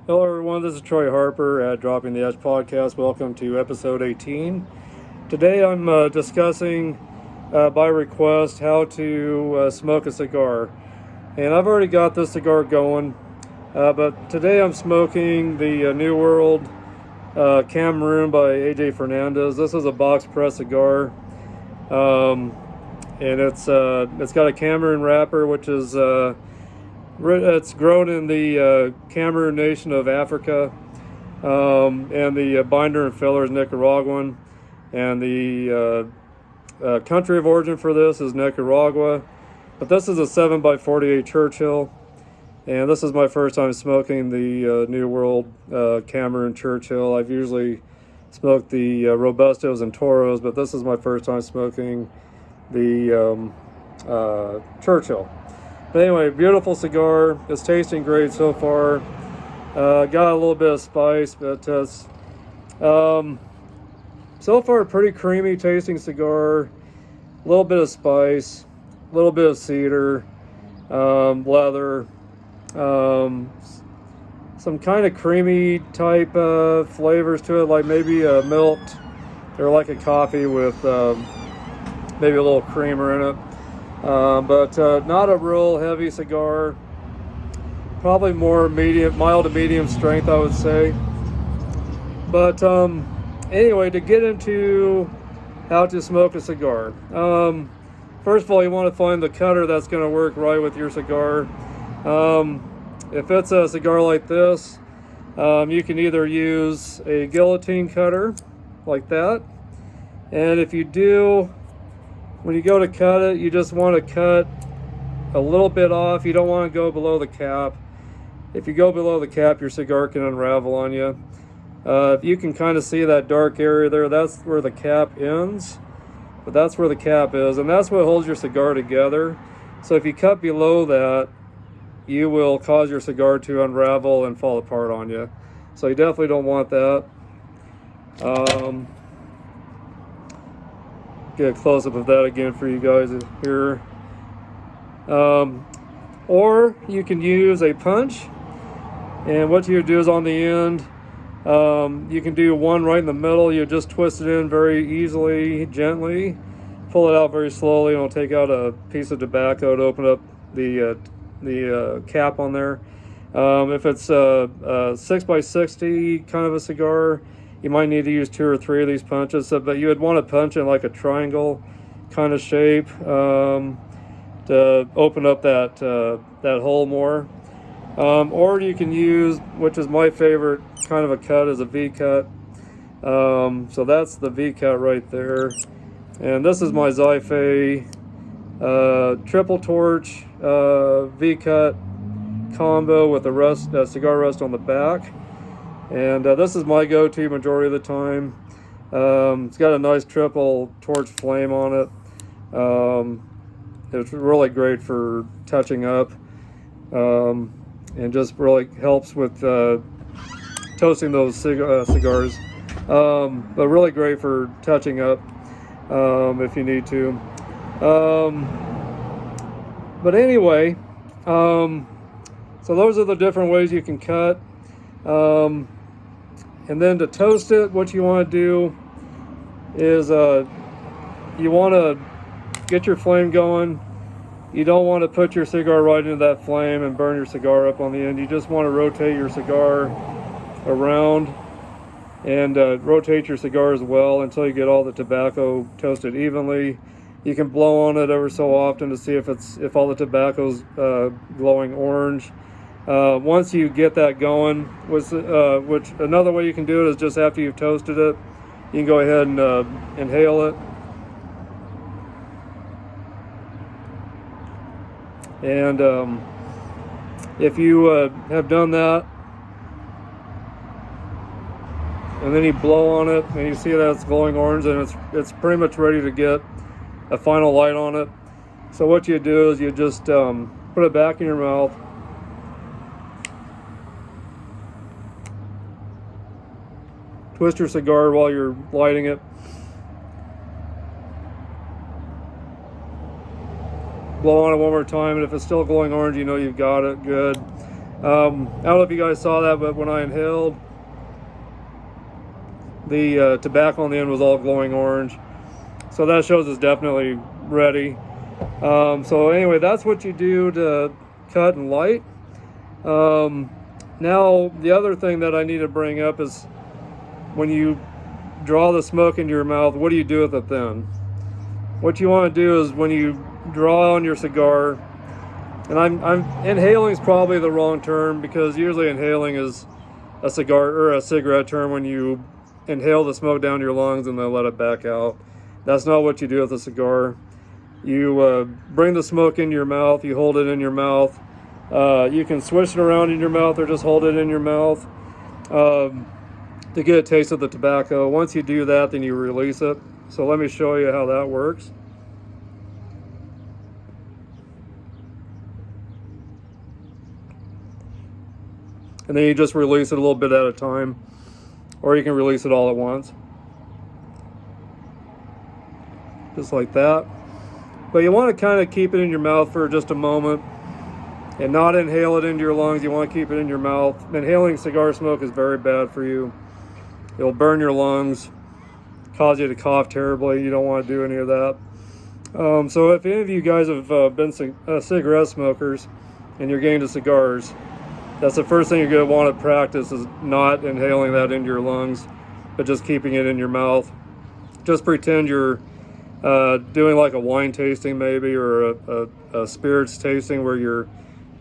Hello everyone, this is Troy Harper at Dropping the Edge Podcast. Welcome to episode 18. Today I'm discussing, by request, how to smoke a cigar. And I've already got this cigar going, but today I'm smoking the New World Cameroon by AJ Fernandez. This is a box press cigar, and it's got a Cameroon wrapper, which is it's grown in the Cameroon nation of Africa, and the binder and filler is Nicaraguan, and the country of origin for this is Nicaragua. But this is a 7x48 Churchill, and this is my first time smoking the New World Cameroon Churchill. I've usually smoked the Robustos and Toros, but this is my first time smoking the Churchill. But anyway, beautiful cigar. It's tasting great so far. Got a little bit of spice, but so far pretty creamy tasting cigar. A little bit of spice, a little bit of cedar, leather, some kind of creamy type flavors to it, like maybe milked or like a coffee with maybe a little creamer in it. But not a real heavy cigar. Probably more mild to medium strength, I would say. But anyway, to get into how to smoke a cigar. First of all, you want to find the cutter that's going to work right with your cigar. If it's a cigar like this, you can either use a guillotine cutter like that. And if you do, when you go to cut it, you just want to cut a little bit off. You don't want to go below the cap. If you go below the cap, your cigar can unravel on you. If you can kind of see that dark area there, that's where the cap ends. But that's where the cap is, and that's what holds your cigar together. So if you cut below that, you will cause your cigar to unravel and fall apart on you. So you definitely don't want that. Get a close-up of that again for you guys here. Or you can use a punch, and what you do is on the end, you can do one right in the middle. You just twist it in very easily, gently, pull it out very slowly, and it'll take out a piece of tobacco to open up the cap on there. If it's a 6x60 kind of a cigar, you might need to use 2 or 3 of these punches, but you would want to punch in like a triangle kind of shape to open up that hole more. Or you can use, which is my favorite kind of a cut, is a V cut. So that's the V cut right there. And this is my Zyphe triple torch V cut combo with a cigar rest on the back. And this is my go-to majority of the time. It's got a nice triple torch flame on it. It's really great for touching up, and just really helps with toasting those cigars. But really great for touching up if you need to. But anyway, so those are the different ways you can cut. And then to toast it, what you want to do is you want to get your flame going. You don't want to put your cigar right into that flame and burn your cigar up on the end. You just want to rotate your cigar around and rotate your cigar as well until you get all the tobacco toasted evenly. You can blow on it ever so often to see if all the tobacco's glowing orange. Once you get that going, which another way you can do it is just after you've toasted it, you can go ahead and inhale it. And if you have done that, and then you blow on it, and you see that it's glowing orange, and it's pretty much ready to get a final light on it. So what you do is you just put it back in your mouth. Twist your cigar while you're lighting it. Blow on it one more time, and if it's still glowing orange, you know you've got it good. I don't know if you guys saw that, but when I inhaled, the tobacco on the end was all glowing orange. So that shows it's definitely ready. So anyway, that's what you do to cut and light. Now, the other thing that I need to bring up is when you draw the smoke into your mouth, what do you do with it then? What you want to do is when you draw on your cigar, and I'm inhaling is probably the wrong term, because usually inhaling is a cigar or a cigarette term when you inhale the smoke down your lungs and then let it back out. That's not what you do with a cigar. You bring the smoke in your mouth, you hold it in your mouth. You can swish it around in your mouth or just hold it in your mouth to get a taste of the tobacco. Once you do that, then you release it. So let me show you how that works. And then you just release it a little bit at a time, or you can release it all at once. Just like that. But you want to kind of keep it in your mouth for just a moment and not inhale it into your lungs. You want to keep it in your mouth. Inhaling cigar smoke is very bad for you. It'll burn your lungs, cause you to cough terribly. You don't want to do any of that. So if any of you guys have been cigarette smokers and you're getting to cigars, that's the first thing you're going to want to practice, is not inhaling that into your lungs, but just keeping it in your mouth. Just pretend you're doing like a wine tasting maybe, or a spirits tasting, where you're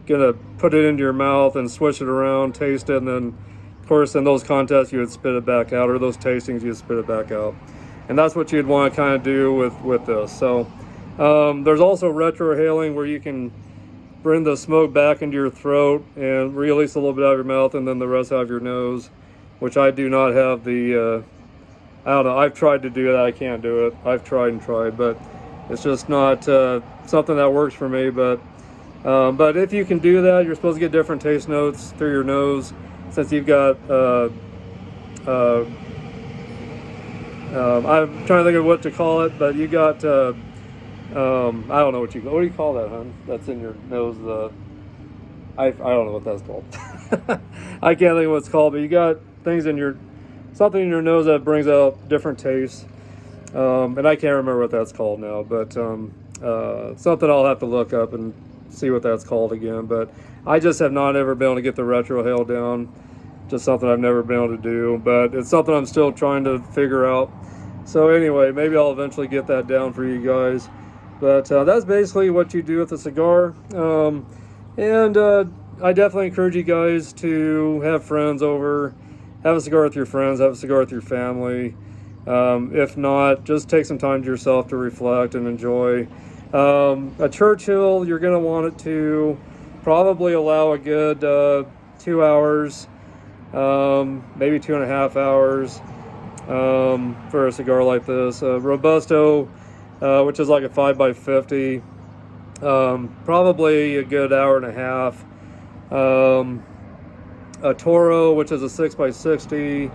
going to put it into your mouth and swish it around, taste it, and then of course in those contests you would spit it back out, or those tastings you'd spit it back out. And that's what you'd want to kind of do with this. So there's also retrohaling, where you can bring the smoke back into your throat and release a little bit out of your mouth and then the rest out of your nose, which I do not have the I don't know, I've tried to do that, I can't do it. I've tried and tried, but it's just not something that works for me. But if you can do that, you're supposed to get different taste notes through your nose, since you've got I'm trying to think of what to call it, but you got I don't know what do you call that, hon? That's in your nose. I don't know what that's called. I can't think of what it's called, but you got things in something in your nose that brings out different tastes. And I can't remember what that's called now, but something I'll have to look up and see what that's called again. But I just have not ever been able to get the retrohale down. Just something I've never been able to do, but it's something I'm still trying to figure out. So anyway, maybe I'll eventually get that down for you guys. But that's basically what you do with a cigar. I definitely encourage you guys to have friends over, have a cigar with your friends, have a cigar with your family. If not, just take some time to yourself to reflect and enjoy. A Churchill, you're going to want it to probably allow a good 2 hours, maybe 2.5 hours for a cigar like this. Robusto, which is like a 5x50, probably a good hour and a half. A Toro, which is a 6x60,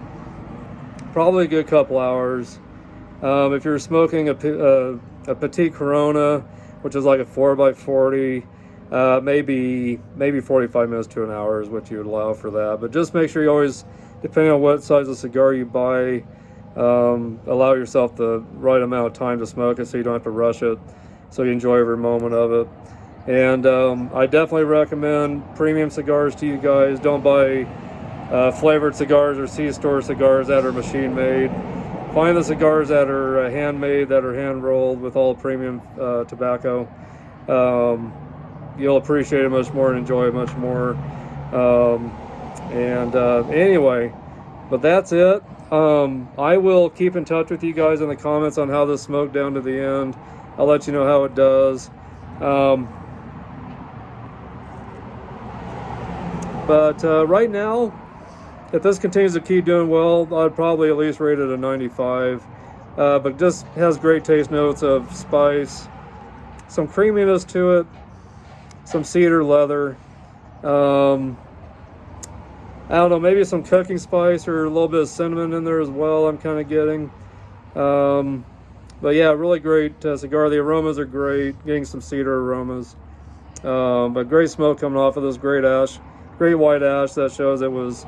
probably a good couple hours. If you're smoking a Petite Corona, which is like a 4x40, maybe 45 minutes to an hour is what you would allow for that. But just make sure you always, depending on what size of cigar you buy, allow yourself the right amount of time to smoke it, so you don't have to rush it, so you enjoy every moment of it. And I definitely recommend premium cigars to you guys. Don't buy flavored cigars or C-store cigars that are machine made. Find the cigars that are handmade, that are hand rolled with all premium tobacco. You'll appreciate it much more and enjoy it much more. Anyway, but that's it. I will keep in touch with you guys in the comments on how this smoked down to the end. I'll let you know how it does. But right now, if this continues to keep doing well, I'd probably at least rate it a 95. But just has great taste notes of spice, some creaminess to it, some cedar leather. I don't know, maybe some cooking spice or a little bit of cinnamon in there as well, I'm kind of getting. But yeah, really great cigar. The aromas are great, getting some cedar aromas. But great smoke coming off of this, great ash. great white ash that shows it was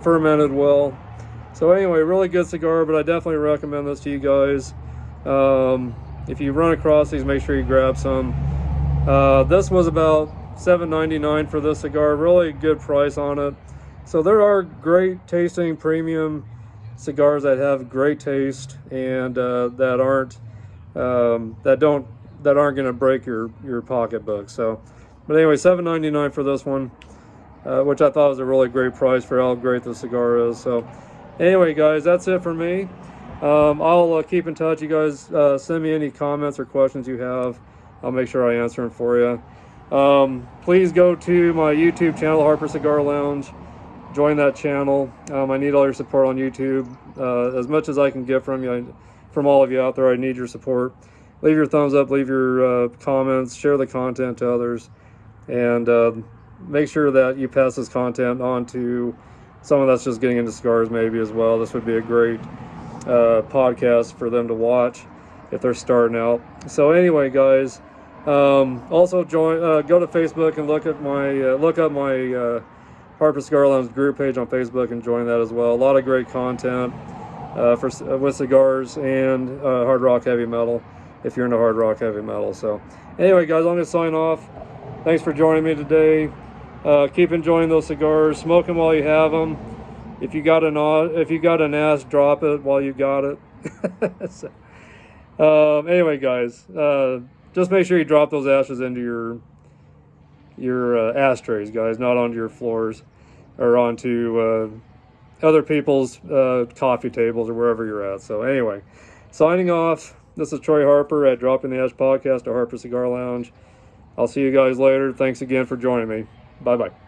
fermented well. So anyway, really good cigar, but I definitely recommend this to you guys. If you run across these, make sure you grab some. This was about $7.99 for this cigar. Really good price on it. So there are great tasting premium cigars that have great taste and that aren't going to break your pocketbook. So, but anyway, $7.99 for this one, which I thought was a really great price for how great the cigar is. So anyway, guys, that's it for me. I'll keep in touch. You guys send me any comments or questions you have. I'll make sure I answer them for you. Please go to my YouTube channel, Harper Cigar Lounge. Join that channel. I need all your support on YouTube. As much as I can get from you, from all of you out there, I need your support. Leave your thumbs up, leave your comments, share the content to others, and make sure that you pass this content on to someone that's just getting into cigars maybe as well. This would be a great podcast for them to watch if they're starting out. So anyway, guys, also go to Facebook and look up my Harper Cigar Lounge group page on Facebook and join that as well. A lot of great content with cigars and hard rock heavy metal, if you're into hard rock heavy metal. So anyway, guys, I'm going to sign off. Thanks for joining me today. Keep enjoying those cigars. Smoke them while you have them. If you got an ash, drop it while you got it. So, anyway, guys, just make sure you drop those ashes into your ashtrays, guys, not onto your floors or onto other people's coffee tables or wherever you're at. So anyway, signing off. This is Troy Harper at Dropping the Ash Podcast at Harper Cigar Lounge. I'll see you guys later. Thanks again for joining me. Bye-bye.